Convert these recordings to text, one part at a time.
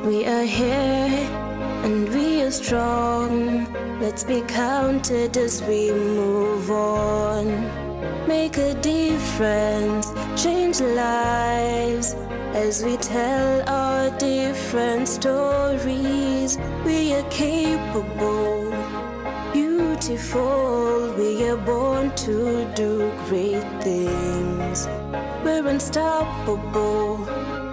We are here and we are strong. Let's be counted as we move on. Make a difference, change lives as we tell our different stories. We are capable, beautiful. We are born to do great things. We're unstoppable,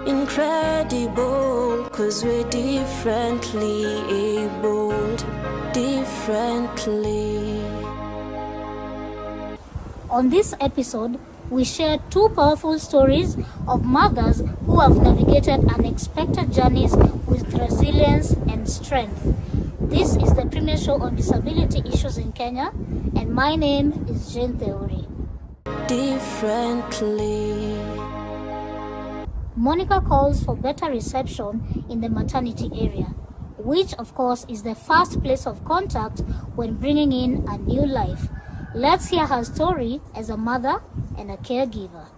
incredible, 'cause we're differently abled, differently. On this episode, we share two powerful stories of mothers who have navigated unexpected journeys with resilience and strength. This is the premier show on disability issues in Kenya, and my name is Jane Theory. Differently. Monica calls for better reception in the maternity area, which of course is the first place of contact when bringing in a new life. Let's hear her story as a mother and a caregiver.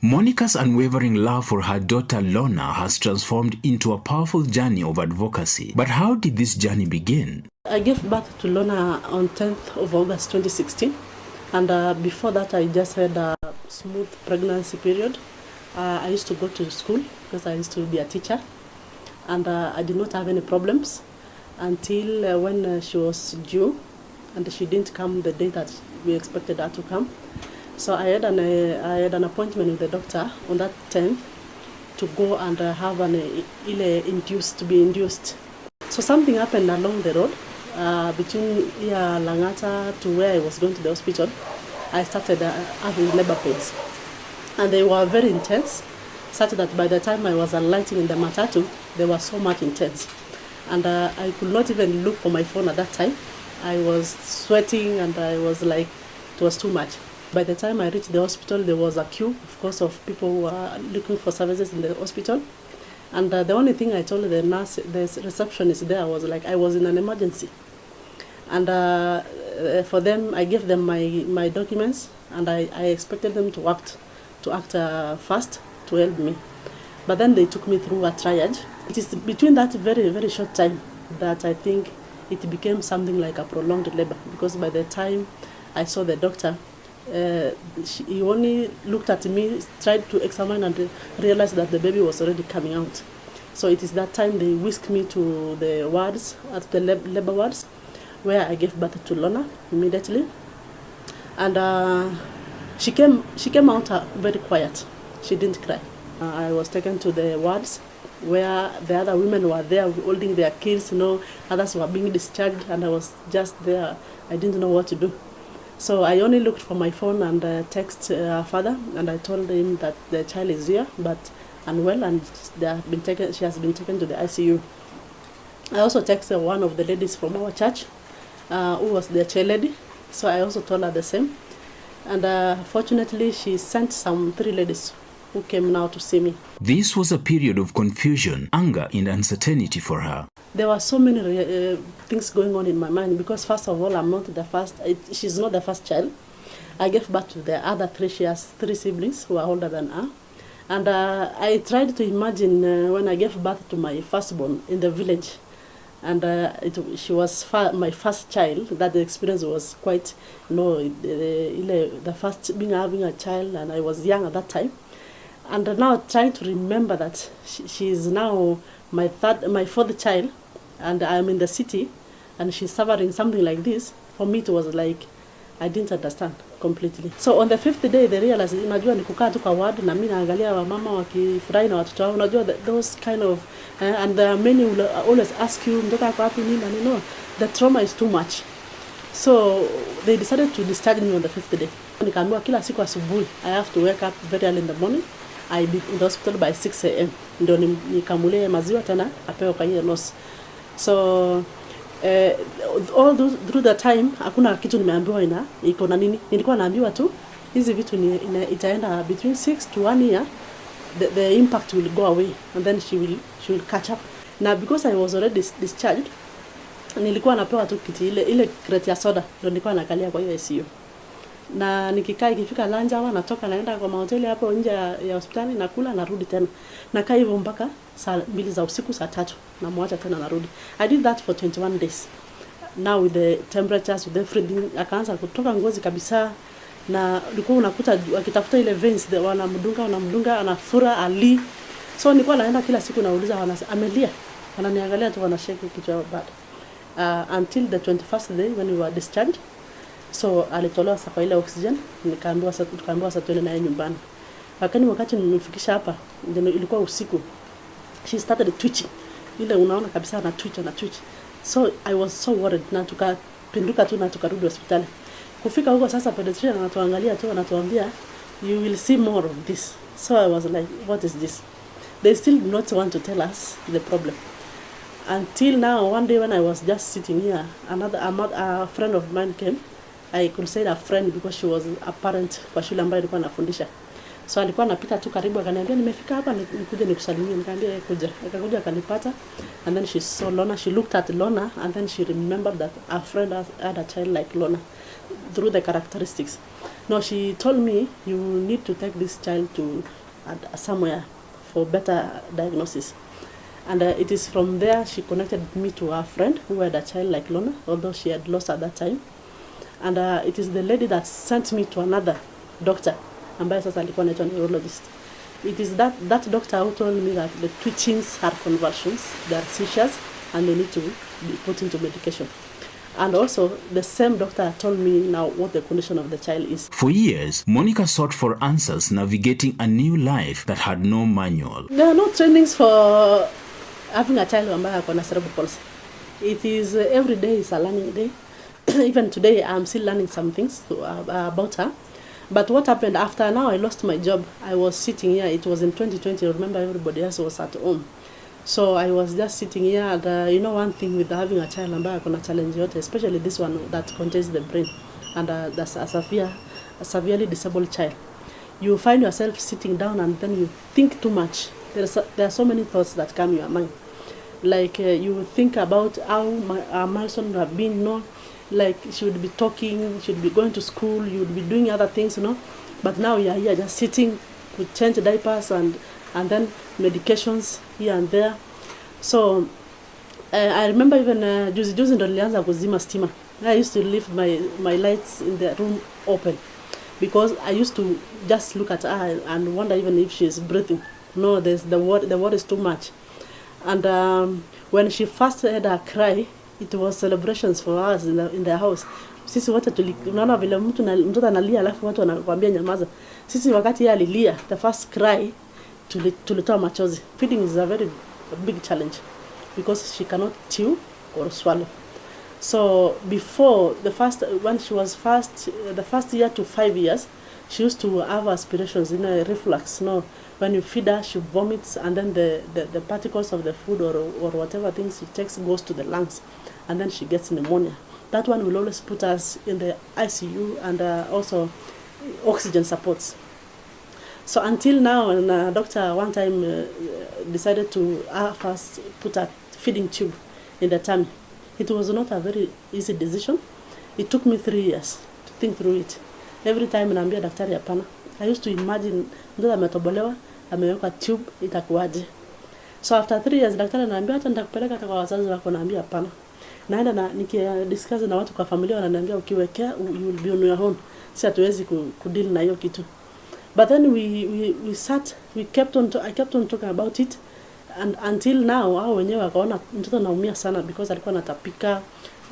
Monica's unwavering love for her daughter Lorna has transformed into a powerful journey of advocacy. But how did this journey begin? I gave birth to Lorna on 10th of August 2016. And before that, I just had a smooth pregnancy period. I used to go to school because I used to be a teacher. And I did not have any problems until when she was due. And she didn't come the day that we expected her to come. So I had an appointment with the doctor on that 10th to go and have an to be induced. So something happened along the road between Langata to where I was going to the hospital. I started having labor pains, and they were very intense, such that by the time I was alighting in the matatu, they were so much intense. And I could not even look for my phone at that time. I was sweating and I was like, it was too much. By the time I reached the hospital, there was a queue, of course, of people who were looking for services in the hospital. And the only thing I told the nurse, the receptionist there, was like, I was in an emergency. And for them, I gave them my documents, and I expected them to act fast to help me. But then they took me through a triage. It is between that very, very short time that I think it became something like a prolonged labor, because by the time I saw the doctor, he only looked at me, tried to examine and realized that the baby was already coming out. So it is that time they whisked me to the wards, at the labor wards, where I gave birth to Lorna immediately. And she came out very quiet. She didn't cry. I was taken to the wards where the other women were there holding their kids, others were being discharged, and I was just there. I didn't know what to do. So I only looked for my phone and texted her father, and I told him that the child is here, but unwell, and she has been taken to the ICU. I also texted one of the ladies from our church, who was the chair lady, so I also told her the same. And fortunately, she sent some 3 ladies who came now to see me. This was a period of confusion, anger, and uncertainty for her. There were so many things going on in my mind, because first of all, I'm not the first. She's not the first child. I gave birth to the other 3. She has 3 siblings who are older than her. And I tried to imagine when I gave birth to my firstborn in the village, and she was my first child, that the experience was quite, the first being having a child, and I was young at that time. And now trying to remember that she is now my 4th child, and I'm in the city, and she's suffering something like this. For me, it was like, I didn't understand completely. So on the 5th day, they realized, unajua ni kukaa tu kwa ward, na mimi naangalia wamama wakifurahi na watoto wao, unajua those kind of, and many will always ask you, mtoto ako wapi nini, and the trauma is too much. So they decided to discharge me on the 5th day. Nikaambiwa kila siku asubuhi, I have to wake up very early in the morning. I be in the hospital by 6 a.m. Ndio nikamulie maziwa tena apewe kwa hiyo nurse. So all through the time hakuna kitu nimeambiwa iko na nini. Nilikuwa naambiwa tu hizi vitu itaenda between 6 to 1 year, the impact will go away, and then she will catch up. Now because I was already discharged, nilikuwa napewa tu kiti ile crate ya soda, ndio nilikuwa nakalia kwa hiyo ICU. Na nikikaa ikifika lunch hour natoka naenda kwa mahoteli hapo nje ya hospitali nakula narudi tena. Nakaa hivyo mpaka saa 2 za usiku, saa 3 namwacha tena narudi. I did that for 21 days. Now with the temperatures, with everything, akaanza kutoka ngozi kabisa, na ulikuwa unakuta akitafuta ile veins wanamdunga anafura ali. So nilikuwa naenda kila siku nauliza amelia. Wananiangalia tu wanashake kichwa bad. Until the 21st day when we were discharged. So alitolewa sasa kwa ile oxygen, tukaambiwa sasa tuende naye nyumbani. Wakati nimefikisha hapa ndio ilikuwa usiku. She started twitching. Ile unaona kabisa ana twitch. So I was so worried, na tukapinduka tu na tukarudi hospitali. Kufika huko sasa pediatrician anatuangalia tu, anatuambia you will see more of this. So I was like, what is this? They still do not want to tell us the problem. Until now, one day when I was just sitting here, a friend of mine came. I could say a friend because she was a parent kwa shule ambayo nilikuwa nafundisha. So alikuwa anapita tu karibu akaniambia nimefika hapa nikuje nikusalimie. Nikamwambia kuja. Akakuja akanipata, and then she saw Lona. She looked at Lona and then she remembered that a friend had a child like Lona through the characteristics. No, she told me you need to take this child to somewhere for better diagnosis. And it is from there she connected me to her friend who had a child like Lona, although she had lost at that time. And it is the lady that sent me to another doctor, ambaye sasa alikuwa anaitwa neurologist. It is that doctor who told me that the twitchings are convulsions, they are seizures, and they need to be put into medication. And also, the same doctor told me now what the condition of the child is. For years, Monica sought for answers navigating a new life that had no manual. There are no trainings for having a child ambaye ako na cerebral palsy. It is every day is a learning day. Even today, I'm still learning some things about her. But what happened after now I lost my job, I was sitting here. It was in 2020. Remember, everybody else was at home. So I was just sitting here, and you know, one thing with having a child ambaye akona challenge yote, especially this one that contains the brain, and that's a severely disabled child. You find yourself sitting down and then you think too much. There are so many thoughts that come in your mind. Like you think about how our milestone would have been, like she would be talking, she would be going to school, you would be doing other things, But now you are here just sitting, to change diapers and then medications here and there. So I remember even juzi ndo nilianza kuzima stima. I used to leave my lights in the room open because I used to just look at her and wonder even if she's breathing. No, the word is too much. And when she first had her cry, it was celebrations for us in the house. Sisi wote unaona vile mtoto analia alafu watu wanakuambia nyamaza. Sisi wakati yeye alilia, the first cry, tulitoa machozi. Feeding is a very big challenge because she cannot chew or swallow. So before the first year to 5 years, she used to have aspirations in a reflux. When you feed her, she vomits, and then the particles of the food or whatever things she takes goes to the lungs, and then she gets pneumonia. That one will always put us in the ICU and also oxygen supports. So until now, and a doctor one time decided to first put a feeding tube in the tummy. It was not a very easy decision. It took me 3 years to think through it. Every time naambia daktari hapana. I used to imagine mtoto ametobolewa, ameweka tube, itakuwaje. So after 3 years daktari ananiambia hata nitakupeleka kwa wazazi wako, naambia hapana. Naenda na nikidiscuss na watu kwa familia wananiambia ukiwekea you will be on your own. Si hatuwezi kudeal na hiyo kitu. But then I kept on talking about it, and until now hao wenyewe wakaona mtoto anaumia sana because alikuwa anatapika,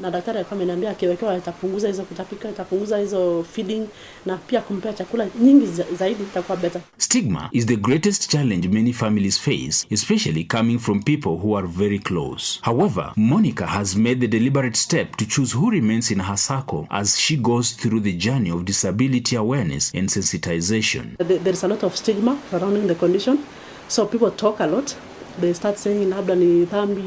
na daktari alikuwa ameniambia akiwekewa itapunguza hizo kutapika, itapunguza hizo feeding, na pia kumpea chakula nyingi zaidi itakuwa better. Stigma is the greatest challenge many families face, especially coming from people who are very close. However, Monica has made the deliberate step to choose who remains in her circle as she goes through the journey of disability awareness and sensitization. There's a lot of stigma surrounding the condition, so people talk a lot. They start saying labda ni dhambi,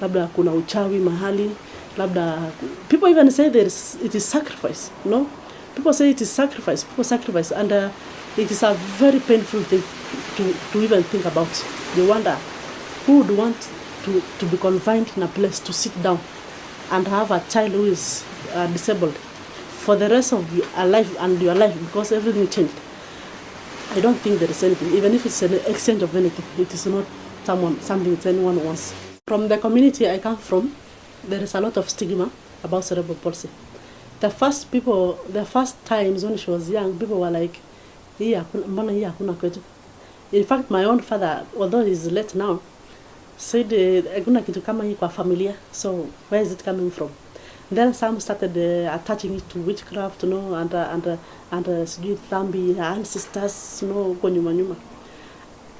labda kuna uchawi mahali, labda people even say it is sacrifice. People say it is sacrifice. People sacrifice, and it is a very painful thing to even think about. You wonder who would want to be confined in a place to sit down and have a child who is disabled for the rest of your life and your life, because everything changed. I don't think there is anything, even if it's an exchange of anything, it is not something that anyone wants. From the community I come from, there is a lot of stigma about cerebral palsy. The first times when she was young, people were like, in fact, my own father, although he's late now, said, "Hakuna kitu kama hii kwa familia, so where is it coming from?" Then some started attaching it to witchcraft, you know, and Thambi, ancestors, you know, huko nyuma.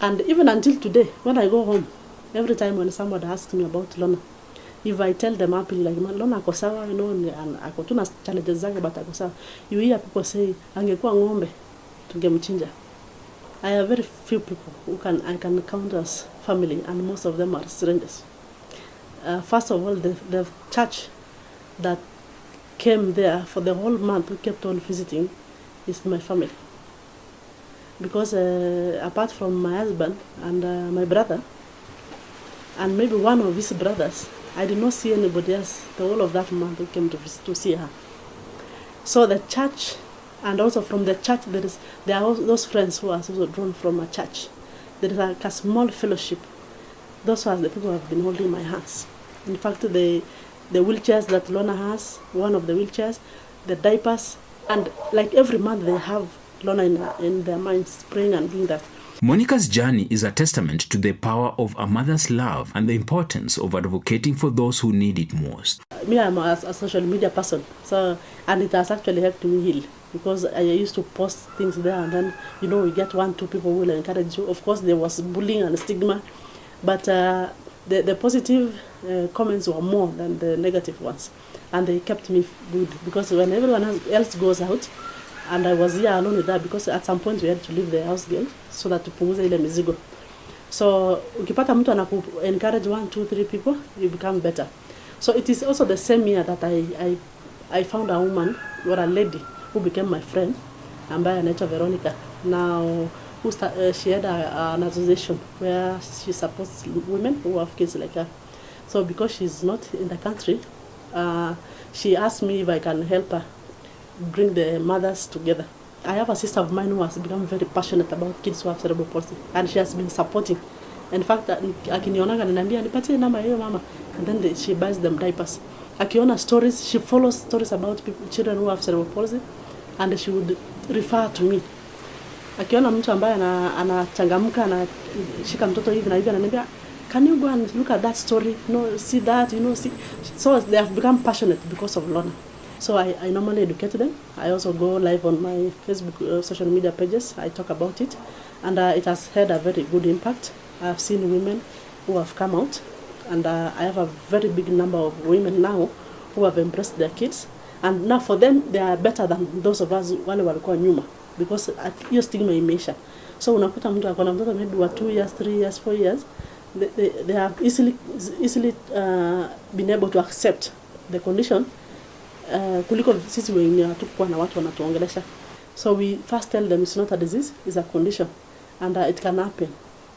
And even until today, when I go home, every time when somebody asks me about Lona, if I tell them happily, like, Lona ako sawa, you know, and ako tuna challenges zake, but ako sawa, you hear people say, angekuwa ng'ombe, tungemchinja. I have very few people I can count as family, and most of them are strangers. First of all, the church that came there for the whole month, who kept on visiting, is my family. Because apart from my husband and my brother, and maybe one of his brothers, I did not see anybody else the whole of that month who came to see her. So the church, and also from the church, there are those friends who are also drawn from a church. There is like a small fellowship. Those are the people who have been holding my hands. In fact, the wheelchairs that Lona has, one of the wheelchairs, the diapers, and like every month they have Lona in their minds, praying and doing that. Monica's journey is a testament to the power of a mother's love and the importance of advocating for those who need it most. Me, I'm a social media person, and it has actually helped me heal, because I used to post things there, and then, you know, you get 1-2 people who will encourage you. Of course, there was bullying and stigma, but the positive comments were more than the negative ones, and they kept me good, because when everyone else goes out, and I was here alone with that, because at some point we had to leave the house girl so that tupunguze ile mizigo. So ukipata mtu anaku encourage 1, 2, 3 people, you become better. So it is also the same year that I found a woman, or a lady, who became my friend, ambaye anaitwa Veronica. Now, she had an association where she supports women who have kids like her. So because she's not in the country, she asked me if I can help her bring the mothers together. I have a sister of mine who has become very passionate about kids who have cerebral palsy, and she has been supporting. In fact, akinionanga ananiambia nipatie namba hiyo mama, and then she buys them diapers. Akiona stories, she follows stories about children who have cerebral palsy, and she would refer to me. Akiona mtu ambaye anachangamka, anashika mtoto hivi na hivi, ananiambia, can you go and look at that story, see that, see. So they have become passionate because of Lona. So I normally educate them. I also go live on my Facebook social media pages. I talk about it, and it has had a very good impact. I've seen women who have come out, and I have a very big number of women now who have embraced their kids, and now for them they are better than those of us wale walikuwa nyuma, because hiyo stigma imeisha. So unakuta mtu akona mtoto maybe wa 2 years, 3 years, 4 years, they have easily been able to accept the condition. Kuliko sisi wenye hatukuwa na watu wanatuongelesha. So we first tell them it's not a disease, it's a condition, and it can happen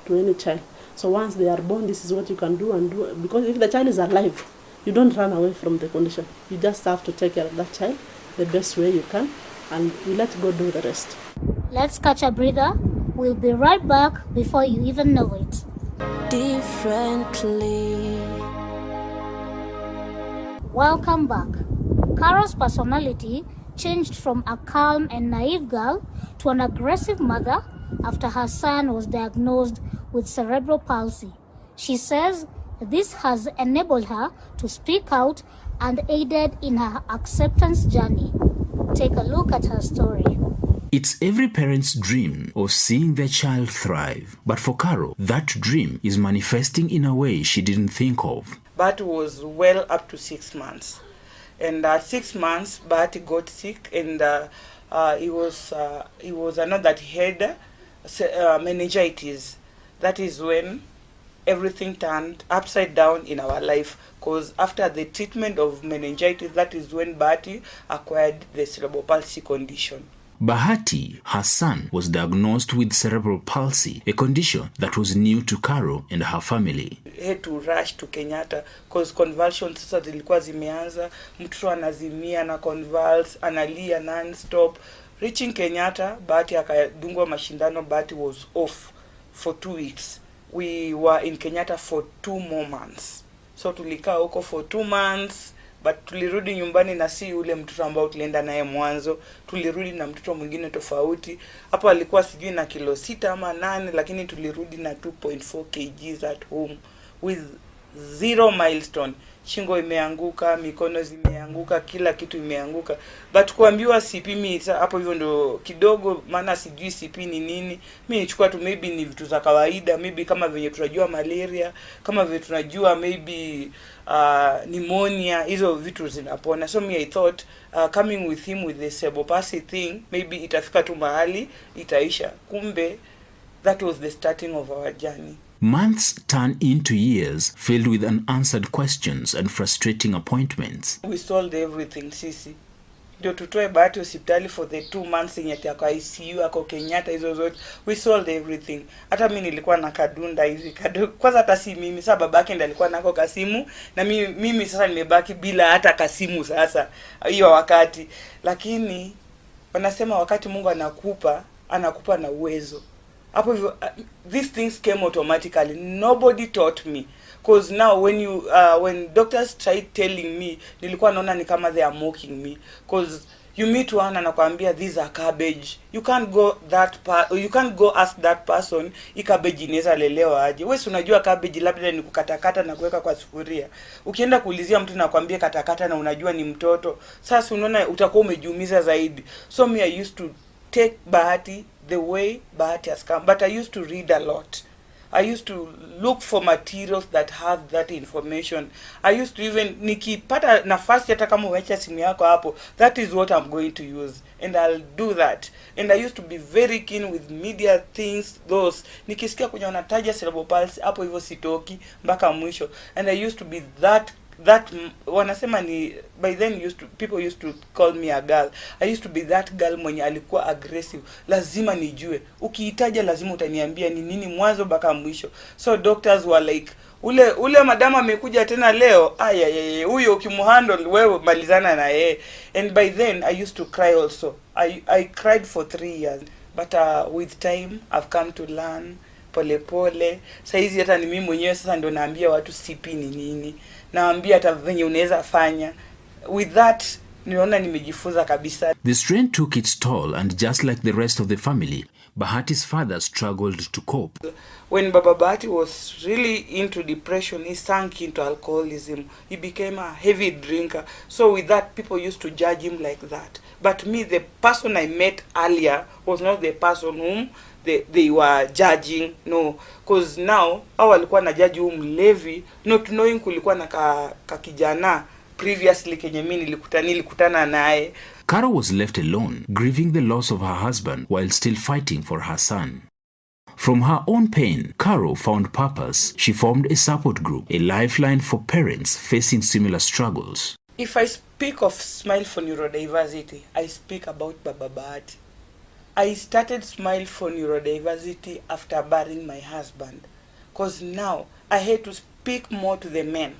to any child. So once they are born, this is what you can do, because if the child is alive, you don't run away from the condition. You just have to take care of that child the best way you can, and you let God do the rest. Let's catch a breather. We'll be right back before you even know it. Differently. Welcome back. Kara's personality changed from a calm and naive girl to an aggressive mother after her son was diagnosed with cerebral palsy. She says this has enabled her to speak out and aided in her acceptance journey. Take a look at her story. It's every parent's dream of seeing their child thrive. But for Caro, that dream is manifesting in a way she didn't think of. Bahhati was well up to 6 months. And at 6 months, Bahhati got sick, and he was not that he had meningitis. That is when everything turned upside down in our life, because after the treatment of meningitis, that is when Bahhati acquired the cerebral palsy condition. Bahhati, her son, was diagnosed with cerebral palsy, a condition that was new to Caro and her family. Had to rush to Kenyatta because convulsions sasa zilikuwa zimeanza, mtoto anazimia na convulse, analia non-stop. Reaching Kenyatta, Bahhati akadungwa mashindano. Bahhati was off for 2 weeks. We were in Kenyatta for 2 more months. So tulikaa huko for 2 months, but tulirudi nyumbani na si yule mtoto ambao tulienda naye mwanzo. Tulirudi na mtoto mwingine tofauti. Hapo alikuwa sijui na kilo 6 ama 8, lakini tulirudi na 2.4 kgs at home with 0 milestone. Shingo imeanguka, mikono zimeanguka, kila kitu imeanguka. But kuambiwa sipimi hapo hivyo ndo kidogo, maana sijui sipi ni nini. Mimi nichukua tu maybe ni vitu za kawaida, maybe kama venye tunajua malaria, kama vile tunajua maybe pneumonia, hizo vitu zinapona. So I thought coming with him with the cerebral palsy thing, maybe itafika tu mahali itaisha. Kumbe that was the starting of our journey. Months turned into years filled with unanswered questions and frustrating appointments. We solved everything, sisi. Ndio tutoe Bahhati hospitali for the 2 months yenye kwa ICU ako Kenyatta, hizo zote. We solved everything. Hata mimi nilikuwa na kadunda hivi. Kwanza hata si mimi, sasa babake ndiye alikuwa nako kasimu na mimi sasa nimebaki bila hata kasimu sasa hiyo wakati. Lakini wanasema wakati Mungu anakupa na uwezo. Hapo hivyo these things came automatically. Nobody taught me, because now when doctors tried telling me, nilikuwa naona ni kama they are mocking me, because you meet one anakuambia these are cabbage, you can't go ask that person i cabbage inaweza lelewa aje. Wewe unajua cabbage labda ni kukatakata na kuweka kwa sufuria. Ukienda kuulizia mtu nakwambia katakata na unajua ni mtoto, sasa unaona utakuwa umejiumiza zaidi. So me, I used to take Bahhati the way Bahhati has come, but I used to read a lot. I used to look for materials that have that information. I used to even nikipata nafasi hata kama umeacha simu yako hapo, that is what I'm going to use, and I'll do that. And I used to be very keen with media things, those nikisikia kwenye wanataja cerebral palsy hapo hivyo sitoki mpaka mwisho. And I used to be that wanasema ni by then people used to call me a girl. I used to be that girl mwenye alikuwa aggressive. Lazima nijue, ukiitaja lazima utaniambia ni nini mwanzo mpaka mwisho. So doctors were like, ule madama amekuja tena leo, huyo ukimhandle wewe malizana na yeye. And by then I used to cry also. I cried for 3 years, but with time I've come to learn pole. Saizi hata ni mimi mwenyewe sasa ndo naambia watu sipi ni nini, naambia hata venye unaweza fanya. With that niona nimejifunza kabisa. The strain took its toll, and just like the rest of the family, Bahhati's father struggled to cope. When Baba Bahhati was really into depression, he sank into alcoholism. He became a heavy drinker. So with that, people used to judge him like that. But me, the person I met earlier was not the person whom they were judging. No, because now hao walikuwa na judge mlevi, not knowing kulikuwa na kijana previously kenye mimi nilikutana naye. Caro was left alone, grieving the loss of her husband while still fighting for her son. From her own pain, Caro found purpose. She formed a support group, a lifeline for parents facing similar struggles. If I speak of Smile for Neurodiversity, I speak about Baba Bahhati. I started Smile for Neurodiversity after burying my husband, because now I had to speak more to the men.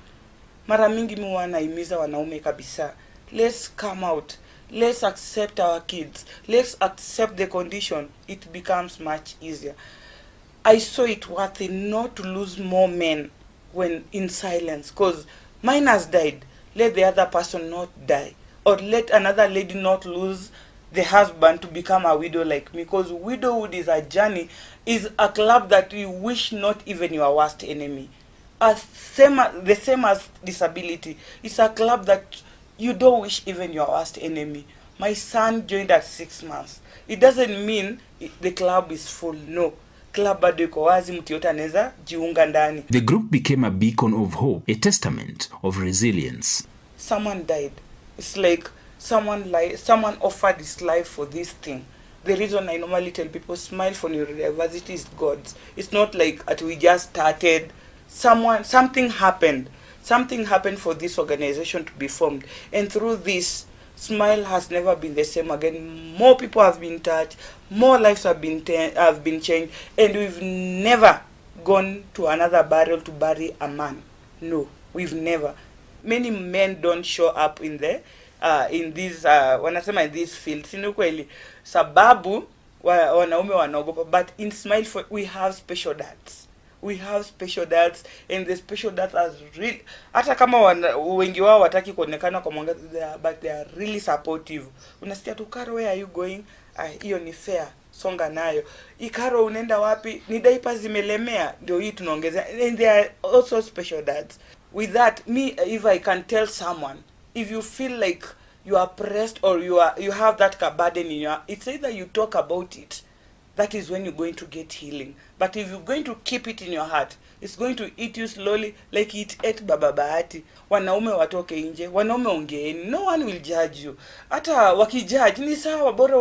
Mara mingi mimi wanaimiza wanaume kabisa. Let's come out. Let's accept our kids. Let's accept the condition. It becomes much easier. I saw it worth it not to lose more men when in silence, because mine has died. Let the other person not die, or let another lady not lose the husband to become a widow like me, because widowhood is a journey, is a club that you wish not even your worst enemy. The same as disability. It's a club that you don't wish even your worst enemy. My son joined at 6 months. It doesn't mean the club is full. No. Club bado iko wazi, mtu yote anaweza jiunga ndani. The group became a beacon of hope, a testament of resilience. Someone died. It's like someone offered his life for this thing. The reason I normally tell people Smile for Neurodiversity is God's. It's not like we just started. Something happened. Something happened for this organization to be formed. And through this, Smile has never been the same again. More people have been touched, more lives have been changed, and we've never gone to another burial to bury a man. No, we've never. Many men don't show up in these wanasema in these fields. Ni kweli sababu wanaume wanaogopa, but in Smile we have special dads. We have special dads, and the special dads are really, hata kama wengi wao wataki kuonekana kwa mwangaza, but they are really supportive. Unasikia tu, Karo, where are you going? Hiyo ni fair, songa nayo. Ikaro, unaenda wapi? Ni diapers zimelemea, ndio hii tunaongezea. And they are also special dads. With that, me, if I can tell someone, if you feel like you are pressed or you have that burden in your, it's either you talk about it. That is when you're going to get healing. But if you're going to keep it in your heart, it's going to eat you slowly like it ate Baba Bahati. Wanaume watoke nje, wanaume ongeeni. No one will judge you. Hata wakijudge ni sawa, bora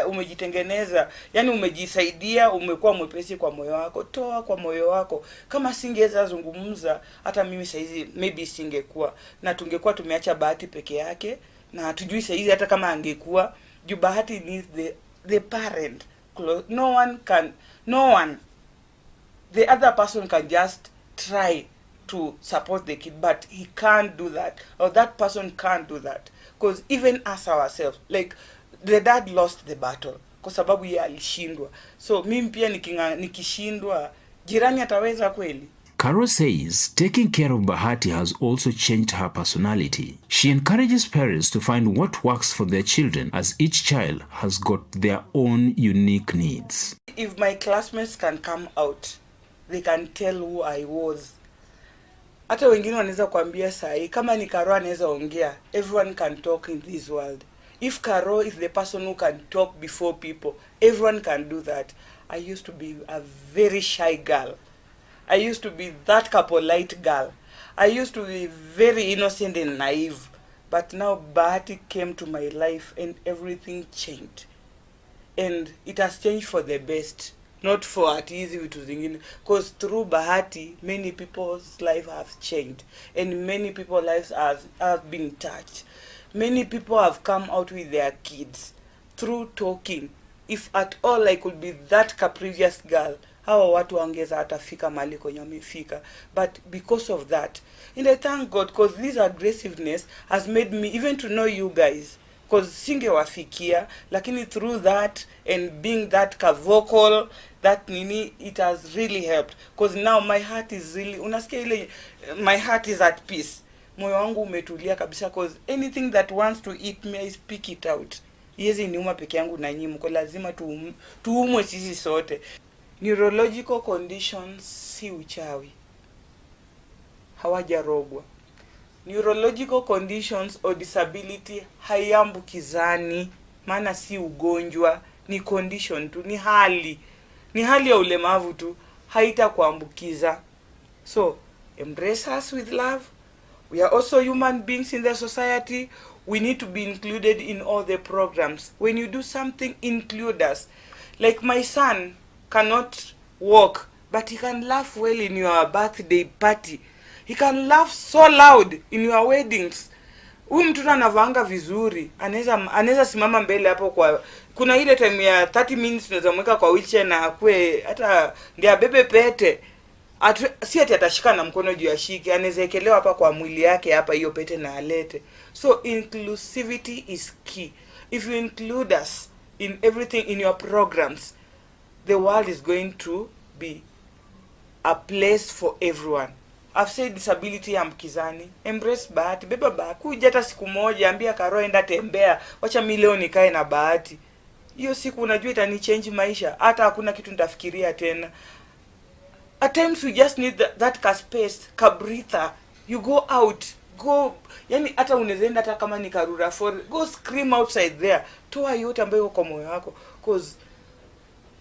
umejitengeneza. Yani umejisaidia, umekuwa mwepesi kwa moyo wako. Toa kwa moyo wako. Kama singeweza zungumza, hata mimi saizi maybe singekuwa. Na tungekuwa tumeacha Bahati peke yake. Na hatujui saizi hata kama angekuwa. Juu Bahati needs the parent. No one, the other person can just try to support the kid, but he can't do that, or that person can't do that, because even us ourselves, like the dad lost the battle kwa sababu yeye alishindwa. So mimi pia nikishindwa, jirani ataweza kweli? Karo says taking care of Bahati has also changed her personality. She encourages parents to find what works for their children, as each child has got their own unique needs. If my classmates can come out, they can tell who I was. Hata wengine wanaweza kuambia sahi, kama ni Karo anaweza ongea, everyone can talk in this world. If Karo is the person who can talk before people, everyone can do that. I used to be a very shy girl. I used to be that polite girl. I used to be very innocent and naive. But now Bahati came to my life and everything changed. And it has changed for the best. Not for at easy vitu zingine. Because through Bahati, many people's lives have changed. And many people's lives have been touched. Many people have come out with their kids. Through talking. If at all I could be that capricious girl, hawa watu wangeza atafika mali kwenye wamefika. But because of that, and I thank God, because this aggressiveness has made me even to know you guys. Because singewafikia, lakini through that and being that vocal, that nini, it has really helped. Because now my heart is really, unasikia ile, my heart is at peace. Moyo wangu umetulia kabisa, because anything that wants to eat me, I speak it out. Yezi niuma peke yangu na nyinyi, mko lazima tuumwe sisi sote. Neurological conditions si uchawi. Hawajarogwa. Neurological conditions or disability hayambukizani, maana si ugonjwa, ni condition tu, ni hali. Ni hali ya ulemavu tu, haitakuambukiza. So, embrace us with love. We are also human beings in the society. We need to be included in all the programs. When you do something, include us. Like my son cannot walk, but he can laugh well in your birthday party. He can laugh so loud in your weddings. Huyu mtoto anavanga vizuri, anaweza simama mbele hapo kwa kuna ile time ya 30 minutes tunaweza mweka kwa wheelchair na akwe hata ndio abebe pete. Si ati atashika na mkono juu ashike, anaweza ekelewa hapa kwa mwili yake hapa hiyo pete na alete. So inclusivity is key. If you include us in everything in your programs, the world is going to be a place for everyone. I've said disability amkizani. Embrace Bahati. Beba Bahati. Kuja hata siku moja, ambia Karo enda tembea. Wacha milioni kae na Bahati. Hiyo siku unajua itani change maisha. Hata hakuna kitu nitafikiria tena. At times we just need that space, breather. You go out. Go. Yani hata unezeenda hata kama ni Karura for. Go scream outside there. Toa yote ambayo kwa moyo wako. Because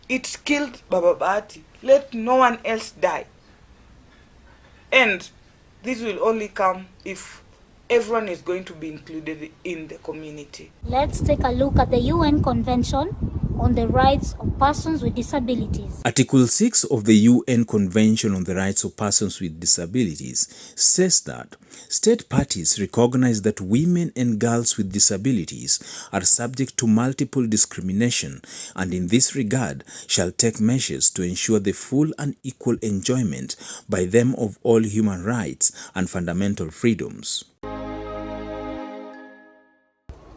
it killed Baba Bahati. Let no one else die. And this will only come if everyone is going to be included in the community. Let's take a look at the UN Convention on the rights of persons with disabilities. Article 6 of the UN Convention on the Rights of Persons with Disabilities says that state parties recognize that women and girls with disabilities are subject to multiple discrimination, and in this regard shall take measures to ensure the full and equal enjoyment by them of all human rights and fundamental freedoms.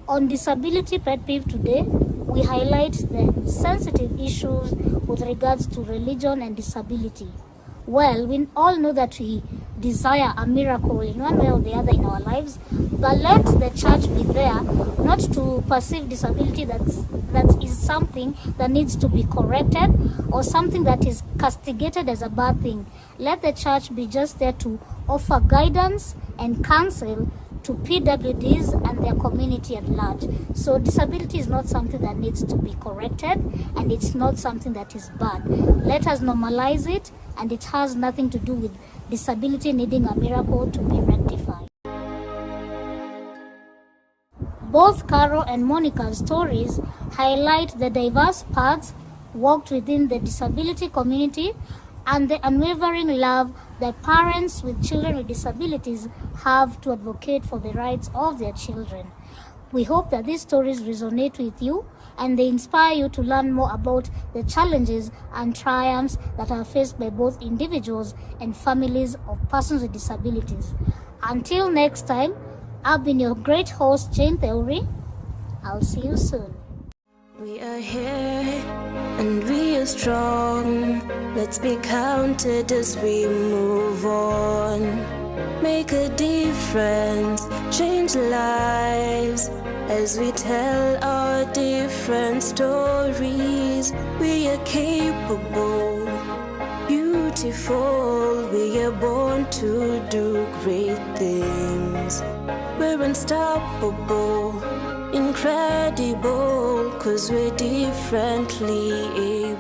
On Disability Pet Peeve today, we highlight the sensitive issues with regards to religion and disability. Well, we all know that we desire a miracle in one way or the other in our lives, but let the church be there not to perceive disability that is something that needs to be corrected or something that is castigated as a bad thing. Let the church be just there to offer guidance and counsel to PWDs and their community at large. So disability is not something that needs to be corrected, and it's not something that is bad. Let us normalize it, and it has nothing to do with disability needing a miracle to be rectified. Both Carol and Monica's stories highlight the diverse paths walked within the disability community and the unwavering love that parents with children with disabilities have to advocate for the rights of their children. We hope that these stories resonate with you and they inspire you to learn more about the challenges and triumphs that are faced by both individuals and families of persons with disabilities. Until next time, I've been your great host, Jane Theory. I'll see you soon. We are here and we are strong. Let's be counted as we move on. Make a difference, change lives as we tell our different stories. We are capable, beautiful. We are born to do great things. We're unstoppable, incredible, 'cause we're differently able.